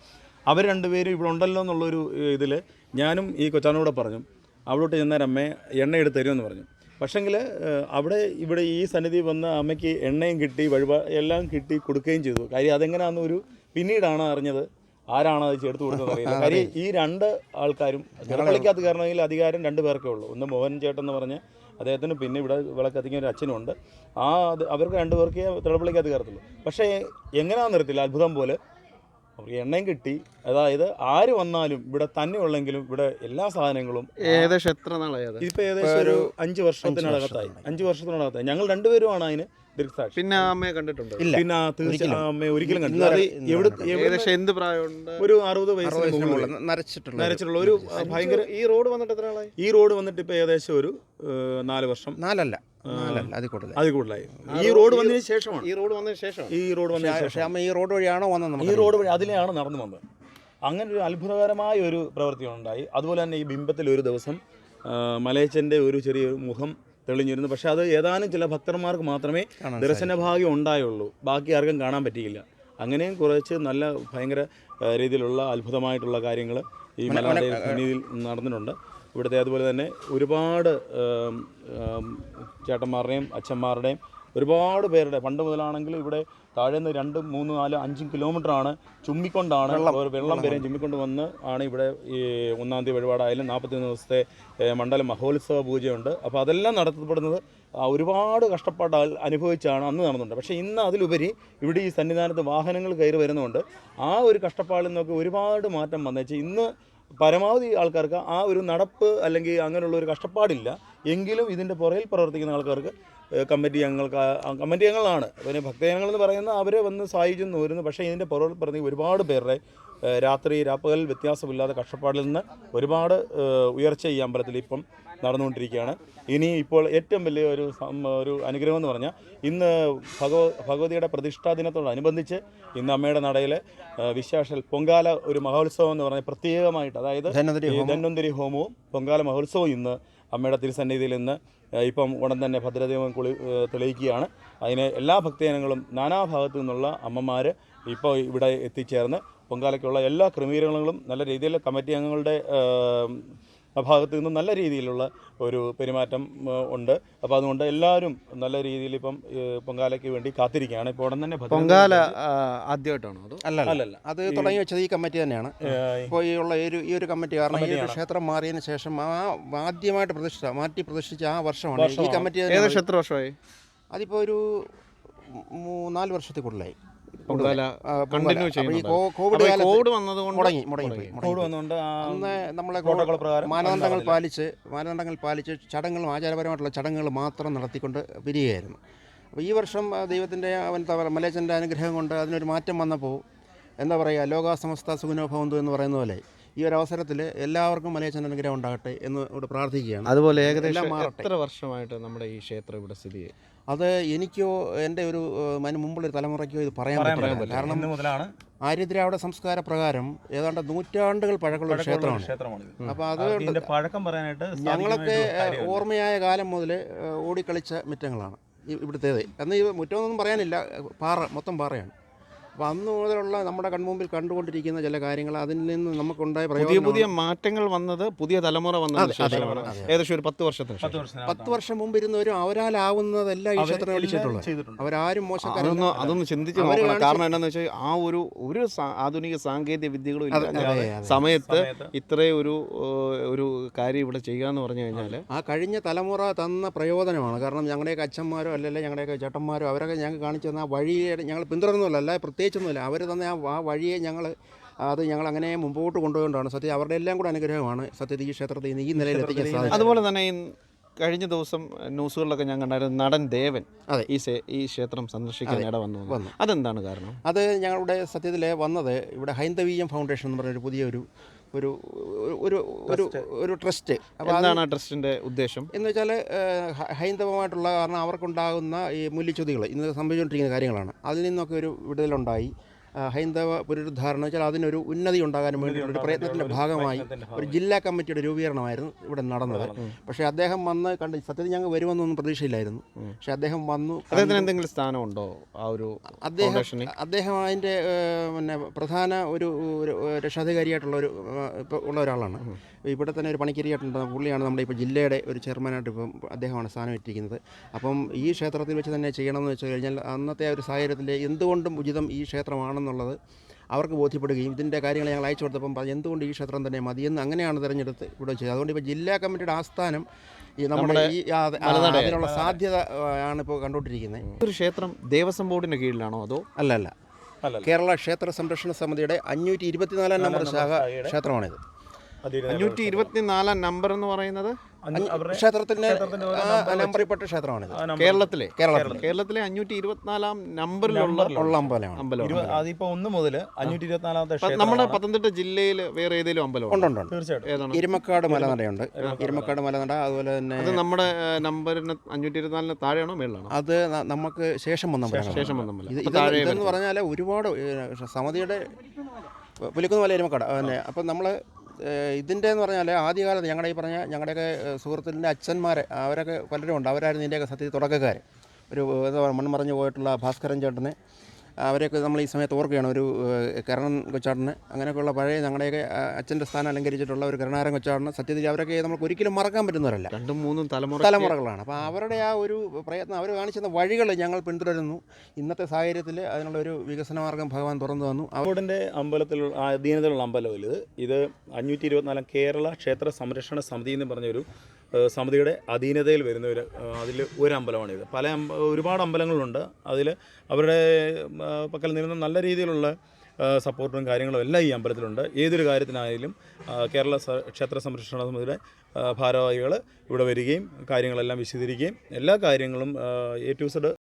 അവർ രണ്ടുപേരും ഇവിടെ ഉണ്ടല്ലോ എന്നുള്ളൊരു ഇതിൽ ഞാനും ഈ കൊച്ചാനോടെ പറഞ്ഞു അവിടോട്ട് ചെന്നേരം അമ്മയെ എണ്ണ എടുത്ത് തരുമെന്ന് പറഞ്ഞു. പക്ഷെങ്കിൽ ഇവിടെ ഈ സന്നിധി വന്ന അമ്മയ്ക്ക് എണ്ണയും കിട്ടി, എല്ലാം കിട്ടി കൊടുക്കുകയും ചെയ്തു. കാര്യം അതെങ്ങനെയാണെന്നൊരു പിന്നീടാണ് അറിഞ്ഞത്. ആരാണ് അത് ചേർത്ത് കൊടുക്കുന്നത് അറിയില്ല. കാര്യം ഈ 2 ആൾക്കാരും തിടപ്പള്ളിക്കകത്ത് കയറണമെങ്കിൽ അധികാരം 2 പേർക്കേ ഉള്ളൂ. ഒന്ന് മോഹൻ ചേട്ടൻ എന്ന് പറഞ്ഞ അദ്ദേഹത്തിന്, പിന്നെ ഇവിടെ വിളക്കത്തിക്കുന്ന ഒരു അച്ഛനുണ്ട്. അവർക്ക് 2 പേർക്കേ തിടപ്പള്ളിക്കകത്ത് കയറത്തുള്ളൂ. പക്ഷേ എങ്ങനെയാണെന്ന് അറിയത്തില്ല, അത്ഭുതം പോലെ അവർക്ക് എണ്ണയും കിട്ടി. അതായത് ആര് വന്നാലും ഇവിടെ തന്നെ ഉള്ളെങ്കിലും ഇവിടെ എല്ലാ സാധനങ്ങളും ഏകദേശം എത്ര നാളായി? ഇപ്പൊ ഏകദേശം ഒരു 5 വർഷത്തിനകത്തായി. 5 വർഷത്തിനകത്തായി. ഞങ്ങൾ 2 പേരുമാണ് അതിന് ദൃക്സാക്ഷി. പിന്നെ അമ്മയെ കണ്ടിട്ടുണ്ടോ? പിന്നെ തീർച്ചയായും അമ്മയെ ഒരിക്കലും കണ്ടില്ല. അത് ഏകദേശം എന്ത് പ്രായമുണ്ട്? ഒരു 60 വയസ്സിന് മുകളിൽ നരച്ചിട്ടുള്ള ഒരു ഭയങ്കര. ഈ റോഡ് വന്നിട്ട് എത്ര നാളായി? ഈ റോഡ് വന്നിട്ട് ഇപ്പൊ ഏകദേശം ഒരു 4 വർഷം. 4 അതിൽ കൂടുതലായി. ഈ റോഡ് വന്നതിന് ശേഷമാണ്. ഈ റോഡ് വന്നതിന് ശേഷം അമ്മ ഈ റോഡ് വഴിയാണോ വന്നത്? ഈ റോഡ് വഴി അതിലെയാണ് നടന്നു വന്നത്. അങ്ങനെ ഒരു അത്ഭുതകരമായ ഒരു പ്രവൃത്തി ഉണ്ടായി. അതുപോലെ തന്നെ ഈ ബിംബത്തിൽ ഒരു ദിവസം മലയച്ചൻ്റെ ഒരു ചെറിയ മുഖം തെളിഞ്ഞിരുന്നു. പക്ഷെ അത് ഏതാനും ചില ഭക്തന്മാർക്ക് മാത്രമേ ദർശനഭാഗ്യം ഉണ്ടായുള്ളൂ. ബാക്കി ആർക്കും കാണാൻ പറ്റിയില്ല. അങ്ങനെയും കുറച്ച് നല്ല ഭയങ്കര രീതിയിലുള്ള അത്ഭുതമായിട്ടുള്ള കാര്യങ്ങൾ ഈ മലയാളിയുടെ സന്നിധിയിൽ നടന്നിട്ടുണ്ട്. ഇവിടുത്തെ അതുപോലെ തന്നെ ഒരുപാട് ചേട്ടന്മാരുടെയും അച്ഛന്മാരുടെയും ഒരുപാട് പേരുടെ പണ്ട് മുതലാണെങ്കിൽ ഇവിടെ താഴെ നിന്ന് 2, 3, 4, 5 കിലോമീറ്ററാണ് ചുമ്മിക്കൊണ്ടാണ് വെള്ളം വരെയും ചുമ്മിക്കൊണ്ട് വന്ന് ആണ് ഇവിടെ ഈ 1-ാം തീയതി വഴിപാടായാലും 41 ദിവസത്തെ മണ്ഡല മഹോത്സവ പൂജയുണ്ട്. അപ്പോൾ അതെല്ലാം നടത്തപ്പെടുന്നത് ഒരുപാട് കഷ്ടപ്പാട് അനുഭവിച്ചാണ് അന്ന് നടന്നുണ്ട്. പക്ഷേ ഇന്ന് അതിലുപരി ഇവിടെ ഈ സന്നിധാനത്ത് വാഹനങ്ങൾ കയറി വരുന്നതുകൊണ്ട് ആ ഒരു കഷ്ടപ്പാടിൽ നിന്നൊക്കെ ഒരുപാട് മാറ്റം വന്നേച്ച് ഇന്ന് പരമാവധി ആൾക്കാർക്ക് ആ ഒരു നടപ്പ് അല്ലെങ്കിൽ അങ്ങനെയുള്ള ഒരു കഷ്ടപ്പാടില്ല. എങ്കിലും ഇതിൻ്റെ പുറകിൽ പ്രവർത്തിക്കുന്ന ആൾക്കാർക്ക് കമ്മിറ്റി അംഗങ്ങളാണ്. പിന്നെ ഭക്തജനങ്ങളെന്ന് പറയുന്ന അവരെ വന്ന് സഹായിച്ചെന്ന് വരുന്നു. പക്ഷേ ഇതിൻ്റെ പുറകിൽ പറഞ്ഞ ഒരുപാട് പേരുടെ രാത്രി രാപ്പകൽ വ്യത്യാസമില്ലാതെ കഷ്ടപ്പാടിൽ നിന്ന് ഒരുപാട് ഉയർച്ച ഈ അമ്പലത്തിൽ ഇപ്പം നടന്നുകൊണ്ടിരിക്കുകയാണ്. ഇനി ഇപ്പോൾ ഏറ്റവും വലിയ ഒരു അനുഗ്രഹം എന്ന് പറഞ്ഞാൽ ഇന്ന് ഭഗവതിയുടെ പ്രതിഷ്ഠാ ദിനത്തോടനുബന്ധിച്ച് ഇന്ന് അമ്മയുടെ നടയിൽ വിശേഷൽ പൊങ്കാല ഒരു മഹോത്സവം എന്ന് പറഞ്ഞാൽ പ്രത്യേകമായിട്ട്, അതായത് ധന്വന്തരി ഹോമവും പൊങ്കാല മഹോത്സവവും ഇന്ന് അമ്മയുടെ തിരുസന്നിധിയിൽ നിന്ന് ഇപ്പം ഉടൻ തന്നെ ഭദ്രദീപം തെളിയിക്കുകയാണ്. അതിന് എല്ലാ ഭക്തജനങ്ങളും നാനാഭാഗത്തു നിന്നുള്ള അമ്മമാർ ഇപ്പോൾ ഇവിടെ എത്തിച്ചേർന്ന് പൊങ്കാലയ്ക്കുള്ള എല്ലാ ക്രമീകരണങ്ങളും നല്ല രീതിയിൽ കമ്മിറ്റി അംഗങ്ങളുടെ ഭാഗത്തു നിന്നും നല്ല രീതിയിലുള്ള ഒരു പെരുമാറ്റം ഉണ്ട്. അപ്പോൾ അതുകൊണ്ട് എല്ലാവരും നല്ല രീതിയിൽ ഇപ്പം പൊങ്കാലയ്ക്ക് വേണ്ടി കാത്തിരിക്കുകയാണ്. ഇപ്പോൾ ഉടൻ തന്നെ പൊങ്കാല ആദ്യമായിട്ടാണോ? അല്ലല്ല, അത് തുടങ്ങി വെച്ചത് ഈ കമ്മിറ്റി തന്നെയാണ്. ഇപ്പോൾ ഈ ഒരു കമ്മിറ്റി, കാരണം ഈ ക്ഷേത്രം മാറിയതിന് ശേഷം ആദ്യമായിട്ട് മാറ്റി പ്രതിഷ്ഠിച്ച ആ വർഷമാണ് ഈ കമ്മിറ്റി. ഏകദേശം എത്ര വർഷമായി? അതിപ്പോൾ ഒരു 4 വർഷത്തിൽ കൂടുതലായി. കോവിഡ് വന്നതുകൊണ്ട് അന്ന് നമ്മളെ മാനദണ്ഡങ്ങൾ പാലിച്ച് ചടങ്ങുകളും ആചാരപരമായിട്ടുള്ള ചടങ്ങുകൾ മാത്രം നടത്തിക്കൊണ്ട് പിരിയുകയായിരുന്നു. അപ്പോൾ ഈ വർഷം ദൈവത്തിൻ്റെ മലയച്ചൻ്റെ അനുഗ്രഹം കൊണ്ട് അതിനൊരു മാറ്റം വന്നപ്പോൾ എന്താ പറയുക, ലോകാസമസ്ത സുഖിനോ ഭവന്തു എന്ന് പറയുന്ന പോലെ ഈ ഒരു അവസരത്തിൽ എല്ലാവർക്കും മലയച്ചൻ്റെ അനുഗ്രഹം ഉണ്ടാകട്ടെ എന്ന് ഇവിടെ പ്രാർത്ഥിക്കുകയാണ്. അതുപോലെ ഏകദേശം എത്ര വർഷമായിട്ട് നമ്മുടെ ഈ ക്ഷേത്രം ഇവിടെ സ്ഥിതി ചെയ്യും? അത് എനിക്കോ എൻ്റെ ഒരു അതിന് മുമ്പുള്ളൊരു തലമുറയ്ക്കോ ഇത് പറയാൻ പറ്റില്ല. കാരണം ആര്യദ്രാവിഡ സംസ്കാര പ്രകാരം ഏതാണ്ട് നൂറ്റാണ്ടുകൾ പഴക്കമുള്ള ക്ഷേത്രമാണ്. അപ്പോൾ അതുകൊണ്ട് പഴക്കം പറയാനായിട്ട് ഞങ്ങളൊക്കെ ഓർമ്മയായ കാലം മുതൽ ഓടിക്കളിച്ച മുറ്റങ്ങളാണ് ഇവിടുത്തേത്. അന്ന് ഈ മുറ്റമൊന്നും പറയാനില്ല, മൊത്തം പാറയാണ്. അപ്പോൾ അന്ന് മുതലുള്ള നമ്മുടെ കൺമുമ്പിൽ കണ്ടുകൊണ്ടിരിക്കുന്ന ചില കാര്യങ്ങൾ അതിൽ നിന്ന് നമുക്കുണ്ടായ പുതിയ മാറ്റങ്ങൾ വന്നത് പുതിയ തലമുറ വന്നതിന് ശേഷമാണ്. ഏകദേശം ഒരു 10 വർഷത്തിന് 10 വർഷം മുമ്പ് ഇരുന്നവരും അവരാലാവുന്നതെല്ലാം ഈ ക്ഷേത്രം വിളിച്ചിട്ടുള്ളത്. അവരാരും മോശക്കാരൊന്നും അതൊന്ന് ചിന്തിച്ച് നോക്കണം. കാരണം എന്താണെന്ന് വെച്ചാൽ ആ ഒരു ആധുനിക സാങ്കേതിക വിദ്യകളും ഇല്ല സമയത്ത് ഇത്രയും ഒരു കാര്യം ഇവിടെ ചെയ്യുക എന്ന് പറഞ്ഞു കഴിഞ്ഞാൽ ആ കഴിഞ്ഞ തലമുറ തന്ന പ്രയോജനമാണ്. കാരണം ഞങ്ങളുടെയൊക്കെ അച്ഛന്മാരോ അല്ലെങ്കിൽ ഞങ്ങളുടെയൊക്കെ ചേട്ടന്മാരോ അവരൊക്കെ ഞങ്ങൾക്ക് കാണിച്ചു തന്ന ആ വഴിയെ ഞങ്ങൾ പിന്തുടർന്നല്ല, അല്ല പ്രത്യേകിച്ചൊന്നുമില്ല. അവർ തന്നെ ആ വഴിയെ ഞങ്ങൾ അങ്ങനെ മുമ്പോട്ട് കൊണ്ടുപോകൊണ്ടാണ് സത്യം അവരുടെ എല്ലാം കൂടെ അനുഗ്രഹമാണ് സത്യത്തിൽ ഈ ക്ഷേത്രത്തിൽ ഈ നിലയിൽ എത്തിക്കാൻ സാധിക്കും. അതുപോലെ തന്നെ കഴിഞ്ഞ ദിവസം ന്യൂസുകളിലൊക്കെ ഞാൻ കണ്ടായിരുന്നു നടൻ ദേവൻ ഈ ക്ഷേത്രം സന്ദർശിക്കാൻ ഇട വന്നു. അതെന്താണ് കാരണം? അത് ഞങ്ങളുടെ സത്യത്തിൽ വന്നത് ഇവിടെ ഹൈന്ദവീയം ഫൗണ്ടേഷൻ എന്ന് പറഞ്ഞൊരു പുതിയൊരു ഒരു ട്രസ്റ്റ്. അപ്പോൾ എന്താണ് ആ ട്രസ്റ്റിൻ്റെ ഉദ്ദേശം എന്ന് വെച്ചാൽ ഹൈന്ദവമായിട്ടുള്ള കാരണം അവർക്കുണ്ടാകുന്ന ഈ മൂല്യച്യുതികൾ ഇന്ന് സംഭവിച്ചുകൊണ്ടിരിക്കുന്ന കാര്യങ്ങളാണ്. അതിൽ നിന്നൊക്കെ ഒരു വിടുതലുണ്ടായി. ഹൈന്ദവ പുനരുദ്ധാരണം വെച്ചാൽ അതിനൊരു ഉന്നതി ഉണ്ടാകാനും വേണ്ടിയുള്ള ഒരു പ്രയത്നത്തിൻ്റെ ഭാഗമായി ഒരു ജില്ലാ കമ്മിറ്റിയുടെ രൂപീകരണമായിരുന്നു ഇവിടെ നടന്നത്. പക്ഷേ അദ്ദേഹം വന്ന് കണ്ട് സത്യത്തിൽ ഞങ്ങൾ വരുമെന്നൊന്നും പ്രതീക്ഷയില്ലായിരുന്നു. പക്ഷേ അദ്ദേഹം വന്നു. അദ്ദേഹത്തിന് എന്തെങ്കിലും സ്ഥാനമുണ്ടോ ആ ഒരു? അദ്ദേഹം അതിൻ്റെ പിന്നെ പ്രധാന ഒരു രക്ഷാധികാരിയായിട്ടുള്ള ഉള്ള ഒരാളാണ്. ഇവിടെ തന്നെ ഒരു പണിക്കരിയായിട്ടുണ്ട്. പുള്ളിയാണ് നമ്മുടെ ഇപ്പോൾ ജില്ലയുടെ ഒരു ചെയർമാനായിട്ട് ഇപ്പം അദ്ദേഹമാണ് സ്ഥാനം ഏറ്റിരിക്കുന്നത്. അപ്പം ഈ ക്ഷേത്രത്തിൽ വെച്ച് തന്നെ ചെയ്യണമെന്ന് വെച്ച് കഴിഞ്ഞാൽ അന്നത്തെ ഒരു സാഹചര്യത്തിൽ എന്തുകൊണ്ടും ഉചിതം ഈ ക്ഷേത്രമാണെന്ന് എന്നുള്ളത് അവർക്ക് ബോധ്യപ്പെടുകയും ഇതിൻ്റെ കാര്യങ്ങൾ ഞങ്ങൾ അയച്ചു കൊടുത്തപ്പം എന്തുകൊണ്ട് ഈ ക്ഷേത്രം തന്നെ മതിയെന്ന് അങ്ങനെയാണ് തിരഞ്ഞെടുത്ത് ഇവിടെ ചെയ്തത്. അതുകൊണ്ട് ഇപ്പോൾ ജില്ലാ കമ്മിറ്റിയുടെ ആസ്ഥാനം ഈ നമ്മുടെ ഈ അതിനുള്ള സാധ്യത ആണ് ഇപ്പോൾ കണ്ടുകൊണ്ടിരിക്കുന്നത്. ഒരു ക്ഷേത്രം ദേവസ്വം ബോർഡിൻ്റെ കീഴിലാണോ അതോ? അല്ല, കേരള ക്ഷേത്ര സംരക്ഷണ സമിതിയുടെ 524 നമ്പർ ശാഖ ക്ഷേത്രമാണിത്. 524 നമ്പർ എന്ന് പറയുന്നത് ക്ഷേത്രത്തിന്റെ നമ്പറിൽപ്പെട്ട ക്ഷേത്രമാണിത്. കേരളത്തിലെ 524 നമ്പറിലുള്ള അമ്പലമാണ്. അതിപ്പോ 1 മുതൽ 524 നമ്മുടെ പത്തനംതിട്ട ജില്ലയിൽ വേറെ ഏതെങ്കിലും അമ്പലം ഉണ്ട്? തീർച്ചയായിട്ടും. ഏതാണ്? ഇരുമക്കാട് മലനടയുണ്ട്. ഇരുമക്കാട് മലനട. അതുപോലെ തന്നെ അത് നമ്മുടെ നമ്പറിന് 524 താഴെയാണോ മേളിലാണോ? അത് നമുക്ക് ശേഷം വന്ന ഇതെന്ന് പറഞ്ഞാൽ ഒരുപാട് സമിതിയുടെ പുലിക്കുന്ന് മല ഇരുമക്കാട് തന്നെ. അപ്പം നമ്മൾ ഇതിൻ്റെ എന്ന് പറഞ്ഞാൽ ആദ്യകാലത്ത് ഞങ്ങളുടെ ഈ പറഞ്ഞ ഞങ്ങളുടെയൊക്കെ സുഹൃത്തിൻ്റെ അച്ഛന്മാർ അവരൊക്കെ പലരും ഉണ്ട്. അവരായിരുന്നു ഇതിൻ്റെയൊക്കെ സത്യത്തിൽ തുടക്കക്കാർ. ഒരു മൺമറഞ്ഞു പോയിട്ടുള്ള ഭാസ്കരൻ ചേട്ടനെ അവരെയൊക്കെ നമ്മൾ ഈ സമയത്ത് ഓർക്കുകയാണ്. ഒരു കരണൻ കൊച്ചാട്ടന് അങ്ങനെയൊക്കെയുള്ള പഴയ ഞങ്ങളുടെയൊക്കെ അച്ഛൻ്റെ സ്ഥാനം അലങ്കരിച്ചിട്ടുള്ള ഒരു കരുണാകരൻ കൊച്ചാട്ടന് സത്യത്തിൽ അവരൊക്കെ നമുക്ക് ഒരിക്കലും മറക്കാൻ പറ്റുന്നവരല്ല. 2-3 തലമുറകളാണ്. അപ്പോൾ അവരുടെ ആ ഒരു പ്രയത്നം അവർ കാണിച്ചിരുന്ന വഴികൾ ഞങ്ങൾ പിന്തുടരുന്നു. ഇന്നത്തെ സാഹചര്യത്തിൽ അതിനുള്ള ഒരു വികസന മാർഗം ഭഗവാൻ തുറന്നു വന്നു. അവരുടെ അമ്പലത്തിലുള്ള അധീനതയിലുള്ള അമ്പലം ഇത് 524 കേരള ക്ഷേത്ര സംരക്ഷണ സമിതി എന്ന് പറഞ്ഞൊരു സമിതിയുടെ അധീനതയിൽ വരുന്ന അതിൽ ഒരു അമ്പലമാണിത്. ഒരുപാട് അമ്പലങ്ങളുണ്ട്. അതിൽ അവരുടെ പക്കൽ നിന്ന് നല്ല രീതിയിലുള്ള സപ്പോർട്ടും കാര്യങ്ങളും എല്ലാം ഈ അമ്പലത്തിലുണ്ട്. ഏതൊരു കാര്യത്തിനായാലും കേരള ക്ഷേത്ര സംരക്ഷണ സമിതിയുടെ ഭാരവാഹികൾ ഇവിടെ വരികയും കാര്യങ്ങളെല്ലാം വിശദീകരിക്കുകയും എല്ലാ കാര്യങ്ങളും A to Z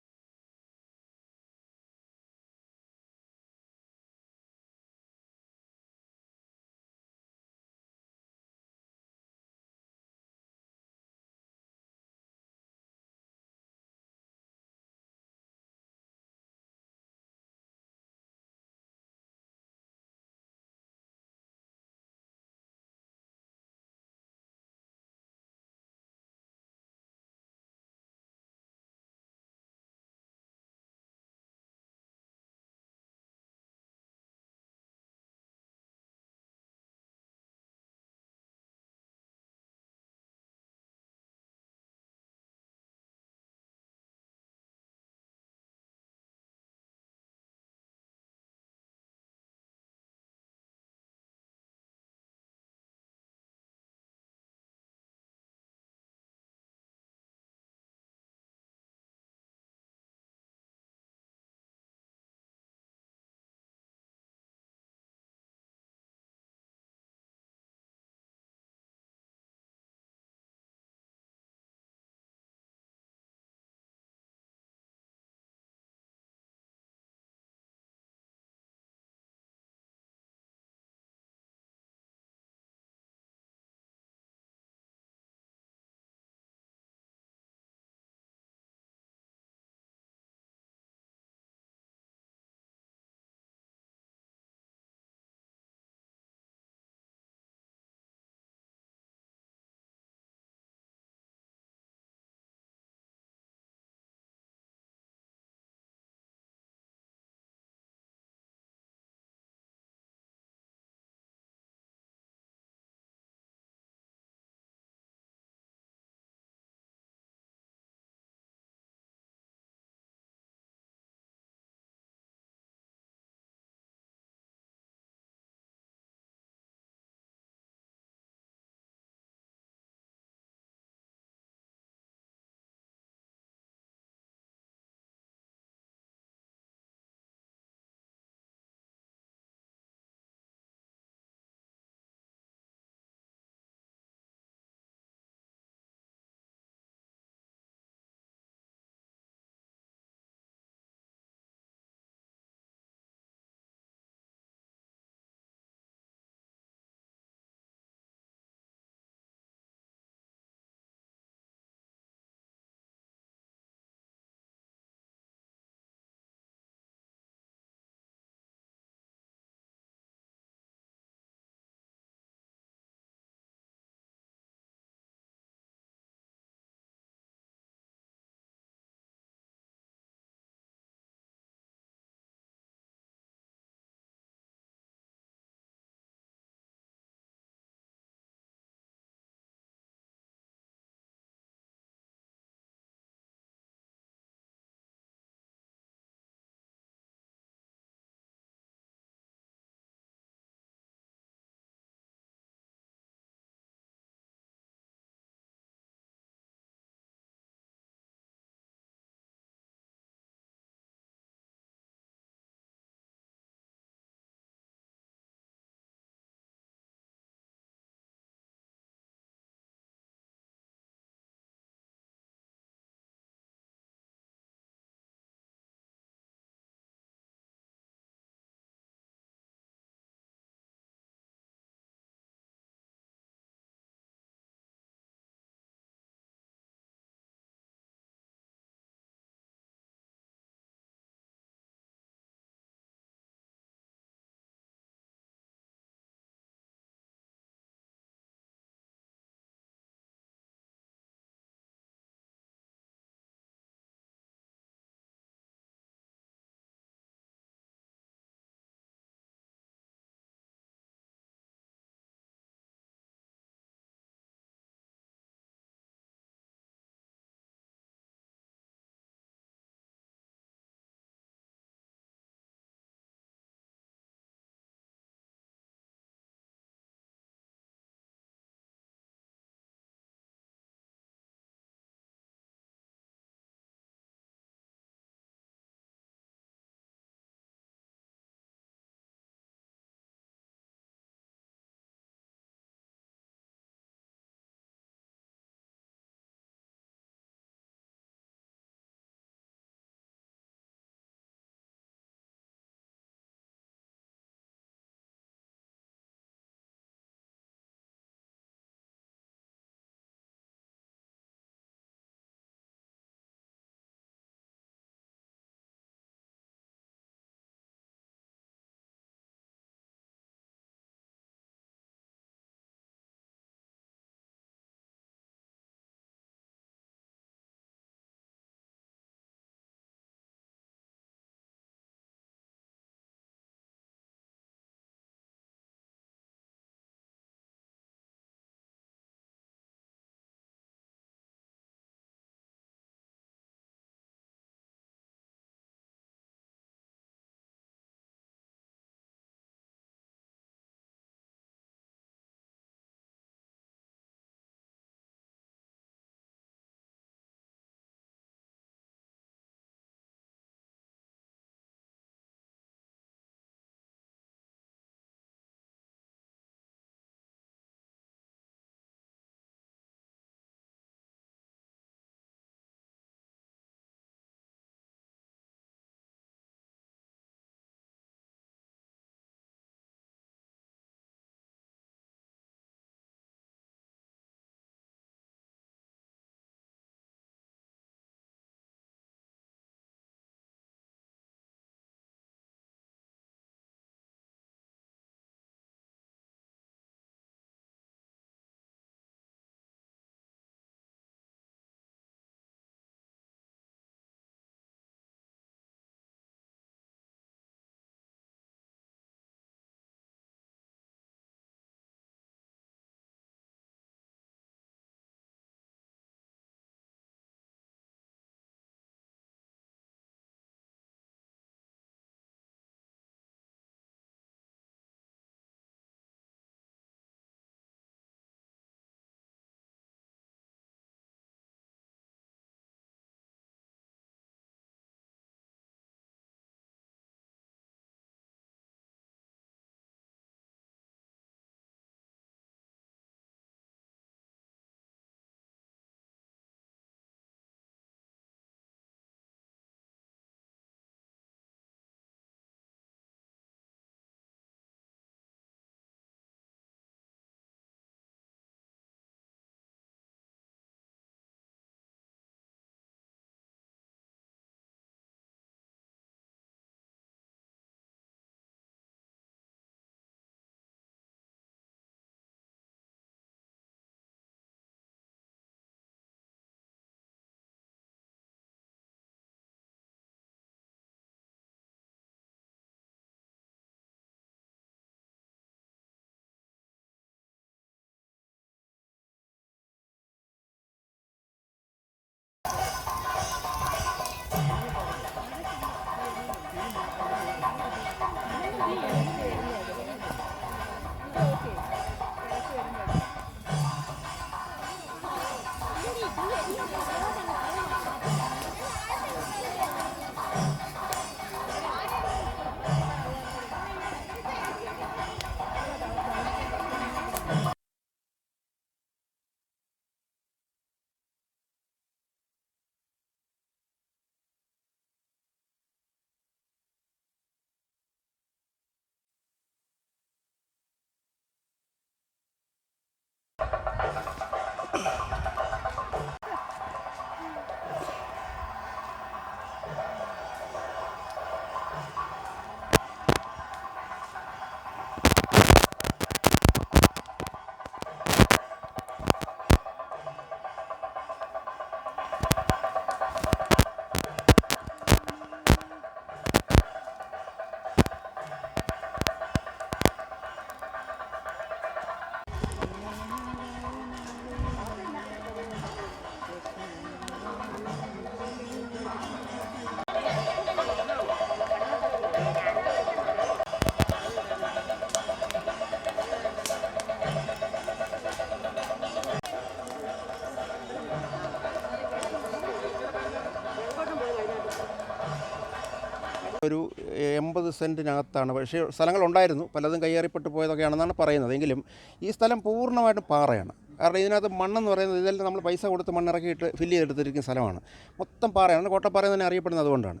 ഒരു 80 സെൻറ്റിനകത്താണ്. പക്ഷേ സ്ഥലങ്ങളുണ്ടായിരുന്നു, പലതും കയ്യേറിപ്പെട്ട് പോയതൊക്കെയാണെന്നാണ് പറയുന്നത്. എങ്കിലും ഈ സ്ഥലം പൂർണ്ണമായിട്ടും പാറയാണ്. കാരണം ഇതിനകത്ത് മണ്ണെന്ന് പറയുന്നത് ഇതെല്ലാം നമ്മൾ പൈസ കൊടുത്ത് മണ്ണിറക്കിയിട്ട് ഫില്ല് ചെയ്തെടുത്തിരിക്കുന്ന സ്ഥലമാണ്. മൊത്തം പാറയാണ്. കോട്ടപ്പാറ തന്നെ അറിയപ്പെടുന്നത് അതുകൊണ്ടാണ്.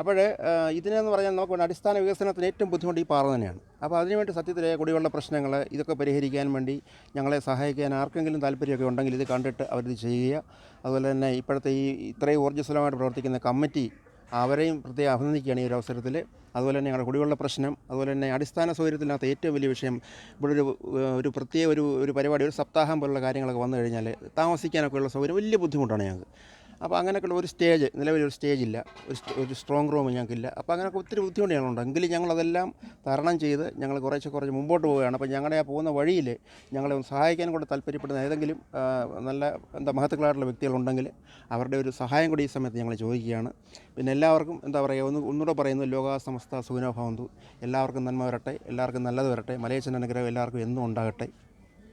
അപ്പോൾ ഇതിനെന്ന് പറഞ്ഞാൽ നമുക്ക് അടിസ്ഥാന വികസനത്തിന് ഏറ്റവും ബുദ്ധിമുട്ട് ഈ പാറ തന്നെയാണ്. അപ്പോൾ അതിനുവേണ്ടി സത്യത്തിൽ കുടിവെള്ള പ്രശ്നങ്ങൾ ഇതൊക്കെ പരിഹരിക്കാൻ വേണ്ടി ഞങ്ങളെ സഹായിക്കാൻ ആർക്കെങ്കിലും താല്പര്യമൊക്കെ ഉണ്ടെങ്കിൽ ഇത് കണ്ടിട്ട് അവരിത് ചെയ്യുക. അതുപോലെ തന്നെ ഇപ്പോഴത്തെ ഈ ഇത്രയും ഊർജ്ജസ്വലമായിട്ട് പ്രവർത്തിക്കുന്ന കമ്മിറ്റി അവരെയും പ്രത്യേകം അഭിനന്ദിക്കുകയാണ് ഈ ഒരു അവസരത്തിൽ. അതുപോലെ തന്നെ ഞങ്ങളുടെ കുടിവെള്ള പ്രശ്നം, അതുപോലെ തന്നെ അടിസ്ഥാന സൗകര്യത്തിനകത്ത് ഏറ്റവും വലിയ വിഷയം ഇവിടെ ഒരു പ്രത്യേക ഒരു പരിപാടി, ഒരു സപ്താഹം പോലുള്ള കാര്യങ്ങളൊക്കെ വന്നു കഴിഞ്ഞാൽ താമസിക്കാനൊക്കെ ഉള്ള സൗകര്യം വലിയ ബുദ്ധിമുട്ടാണ് ഞങ്ങൾക്ക്. അപ്പോൾ അങ്ങനെയൊക്കെയുള്ള ഒരു സ്റ്റേജ്, നിലവിലൊരു സ്റ്റേജില്ല, ഒരു സ്ട്രോങ് റൂം ഞങ്ങൾക്കില്ല. അപ്പോൾ അങ്ങനെയൊക്കെ ഒത്തിരി ബുദ്ധിമുട്ട് ഞങ്ങളുണ്ട്. എങ്കിലും ഞങ്ങളതെല്ലാം തരണം ചെയ്ത് ഞങ്ങൾ കുറച്ച് മുമ്പോട്ട് പോവുകയാണ്. അപ്പോൾ ഞങ്ങളുടെ ആ പോകുന്ന വഴിയിൽ ഞങ്ങളെ ഒന്ന് സഹായിക്കാൻ കൂടെ താല്പര്യപ്പെടുന്ന ഏതെങ്കിലും നല്ല മഹത്തുക്കളായിട്ടുള്ള വ്യക്തികളുണ്ടെങ്കിൽ അവരുടെ ഒരു സഹായം കൂടി ഈ സമയത്ത് ഞങ്ങൾ ചോദിക്കുകയാണ്. പിന്നെ എല്ലാവർക്കും ഒന്നുകൂടെ പറയുന്നു, ലോകാ സമസ്ത സുഖിനോ ഭവന്തു. എല്ലാവർക്കും നന്മ വരട്ടെ, എല്ലാവർക്കും നല്ലത് വരട്ടെ, മലയച്ചൻ്റെ അനുഗ്രഹം എല്ലാവർക്കും എന്നും ഉണ്ടാകട്ടെ.